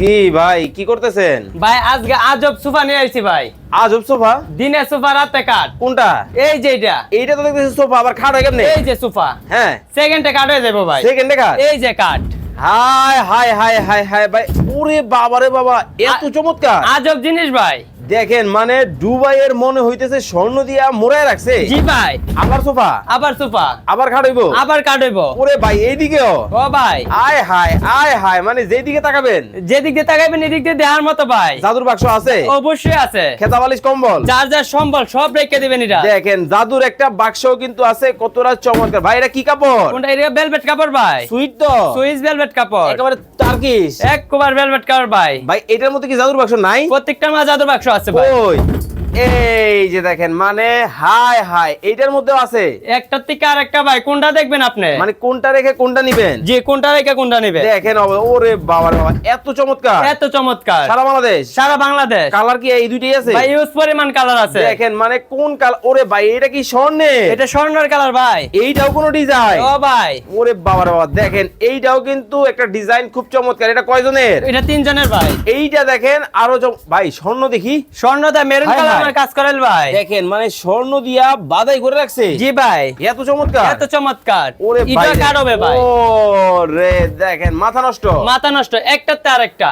কি ভাই কি করতেছেন? ভাই আজকে আজব সোফা নিয়ে আইছি ভাই। আজব সোফা? দিনে সোফা রাতে কাঠ। কোনটা? এই যে এটা। এইটা তো দেখতেছি সোফা, আবার খাট হয় কেমনে? এই যে সোফা। হ্যাঁ, সেকেন্ডে কাঠ হয়ে যাবো ভাই। সেকেন্ডে খাট? এই যে কাঠ। High high high high high ভাই, ওরে বাবা রে বাবা, এত চমৎকার! আজব জিনিস ভাই। দেখেন মানে দুবাইয়ের মনে হইতেছে স্বর্ণ দিয়া মোড়ায় রাখছে। জি ভাই। আবার সোফা, আবার সোফা, আবার খাট হইবো? আবার কাঠ হইব। ওরে ভাই এইদিকেও? ও ভাই, আয় হাই, মানে যেদিকে তাকাবেন যেদিক দিয়ে তাকাইবেন এদিক দিয়ে দেখার মতো ভাই। জাদুর বাক্স আছে, অবশ্যই আছে। খেতা বালিশ কম্বল, যার যার সম্বল সব রেখে দিবেন এটা। দেখেন জাদুর একটা বাক্স কিন্তু আছে, কতটা চমৎকার ভাই। এটা কি কাপড়? কোনটা? এটা ভেলভেট কাপড় ভাই। সুইট তো সুইস ভেলভেট কাপড়। একেবারে টার্কিশ। একবার ভেলভেট কাপড় ভাই। ভাই এটার মধ্যে কি জাদুর বাক্স নাই? প্রত্যেকটা মাঝে জাদুর বাক্স আছে ভাই। ওই এই যে দেখেন মানে হাই হাই, এইটার মধ্যেও আছে। একটা থেকে আর একটা ভাই, কোনটা দেখবেন আপনি? মানে কোনটা রেখে কোনটা নিবেন? যে কোনটা রেখে কোনটা নেবে। দেখেন ওরে বাবা রে বাবা, এত চমৎকার! এত চমৎকার। সারা বাংলাদেশ? সারা বাংলাদেশ। কালার কি এই দুইটাই আছে? ভাই ইউজ পরিমাণ কালার আছে। দেখেন মানে কোন কালার? ওরে ভাই এটা কি স্বর্ণের? এটা স্বর্ণের কালার ভাই। এইটাও কোনো ডিজাইন? ও ভাই, ওরে বাবা রে বাবা, দেখেন এইটাও কিন্তু একটা ডিজাইন খুব চমৎকার। এটা কয়জনের? এটা 3 জনের ভাই। এইটা দেখেন আরো ভাই স্বর্ণ দেখি। স্বর্ণদা মেরুন হাই কালারের হাই। কাজ করেল ভাই। দেখেন মানে স্বর্ণ দিয়া বাদাই করে রাখছে। জি ভাই, এত চমৎকার! এত চমৎকার। ওরে ভাই এটা কাটবে ভাই। ও রে, দেখেন মাথা নষ্ট। মাথা নষ্ট একটাতে আরেকটা।